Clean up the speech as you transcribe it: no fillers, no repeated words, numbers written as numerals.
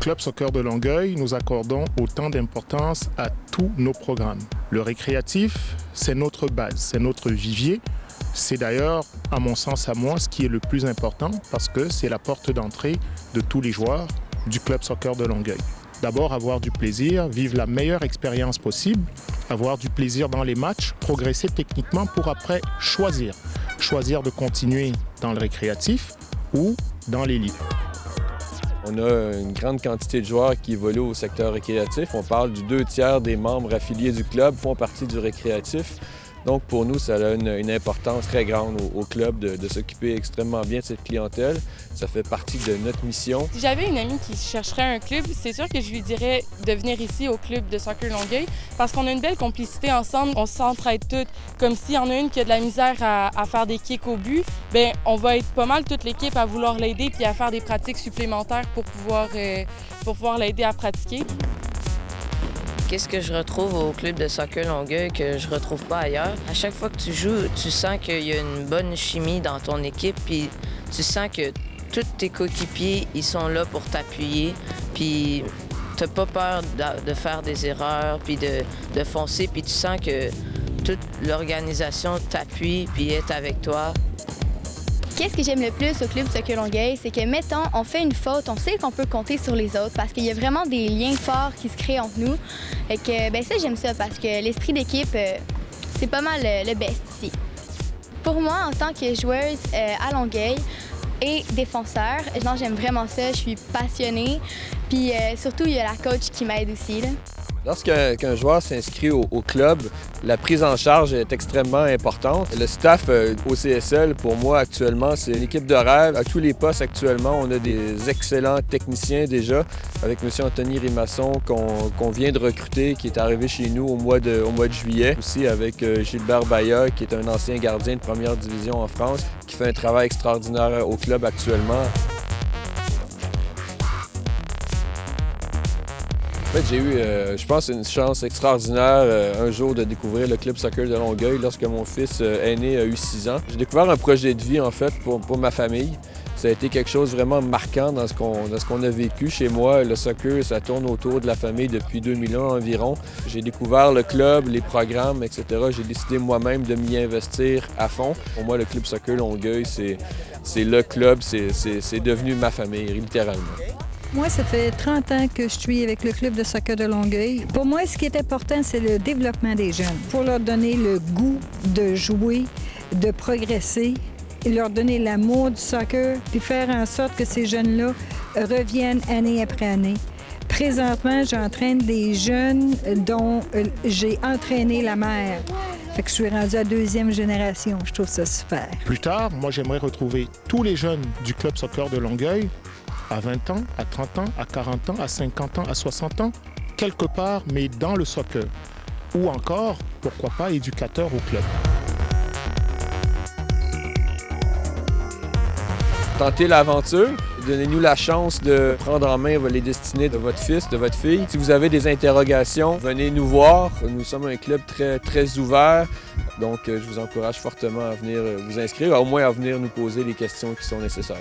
Club Soccer de Longueuil, nous accordons autant d'importance à tous nos programmes. Le récréatif, c'est notre base, c'est notre vivier. C'est d'ailleurs, à mon sens à moi, ce qui est le plus important parce que c'est la porte d'entrée de tous les joueurs du Club Soccer de Longueuil. D'abord, avoir du plaisir, vivre la meilleure expérience possible, avoir du plaisir dans les matchs, progresser techniquement pour après choisir de continuer dans le récréatif ou dans l'élite. On a une grande quantité de joueurs qui évoluent au secteur récréatif. On parle du 2/3 des membres affiliés du club font partie du récréatif. Donc, pour nous, ça a une importance très grande au club de s'occuper extrêmement bien de cette clientèle. Ça fait partie de notre mission. Si j'avais une amie qui chercherait un club, c'est sûr que je lui dirais de venir ici au club de soccer Longueuil parce qu'on a une belle complicité ensemble. On s'entraide toutes. Comme s'il y en a une qui a de la misère à faire des kicks au but, bien, on va être pas mal toute l'équipe à vouloir l'aider puis à faire des pratiques supplémentaires pour pouvoir l'aider à pratiquer. Qu'est-ce que je retrouve au club de soccer Longueuil que je retrouve pas ailleurs? À chaque fois que tu joues, tu sens qu'il y a une bonne chimie dans ton équipe, puis tu sens que tous tes coéquipiers, ils sont là pour t'appuyer, puis t'as pas peur de faire des erreurs, puis de foncer, puis tu sens que toute l'organisation t'appuie, puis est avec toi. Qu'est-ce que j'aime le plus au club Soccer Longueuil, c'est que, mettons, on fait une faute, on sait qu'on peut compter sur les autres parce qu'il y a vraiment des liens forts qui se créent entre nous. Et que, ben ça, j'aime ça parce que l'esprit d'équipe, c'est pas mal le best ici. Pour moi, en tant que joueuse à Longueuil et défenseur, j'aime vraiment ça, je suis passionnée. Puis surtout, il y a la coach qui m'aide aussi, là. Lorsqu'un joueur s'inscrit au club, la prise en charge est extrêmement importante. Le staff au CSL, pour moi, actuellement, c'est une équipe de rêve. À tous les postes, actuellement, on a des excellents techniciens déjà, avec M. Anthony Rimasson, qu'on vient de recruter, qui est arrivé chez nous au mois de juillet. Aussi avec Gilbert Baya, qui est un ancien gardien de première division en France, qui fait un travail extraordinaire au club actuellement. En fait, j'ai eu, je pense, une chance extraordinaire un jour de découvrir le club soccer de Longueuil lorsque mon fils aîné a eu 6 ans. J'ai découvert un projet de vie, en fait, pour ma famille. Ça a été quelque chose vraiment marquant dans ce qu'on a vécu chez moi. Le soccer, ça tourne autour de la famille depuis 2001 environ. J'ai découvert le club, les programmes, etc. J'ai décidé moi-même de m'y investir à fond. Pour moi, le club soccer Longueuil, c'est le club, c'est devenu ma famille, littéralement. Moi, ça fait 30 ans que je suis avec le club de soccer de Longueuil. Pour moi, ce qui est important, c'est le développement des jeunes. Pour leur donner le goût de jouer, de progresser, et leur donner l'amour du soccer, puis faire en sorte que ces jeunes-là reviennent année après année. Présentement, j'entraîne des jeunes dont j'ai entraîné la mère. Fait que je suis rendue à 2e génération. Je trouve ça super. Plus tard, moi, j'aimerais retrouver tous les jeunes du Club Soccer de Longueuil à 20 ans, à 30 ans, à 40 ans, à 50 ans, à 60 ans, quelque part, mais dans le soccer. Ou encore, pourquoi pas, éducateur au club. Tentez l'aventure, donnez-nous la chance de prendre en main les destinées de votre fils, de votre fille. Si vous avez des interrogations, venez nous voir. Nous sommes un club très, très ouvert. Donc, je vous encourage fortement à venir vous inscrire, au moins à venir nous poser les questions qui sont nécessaires.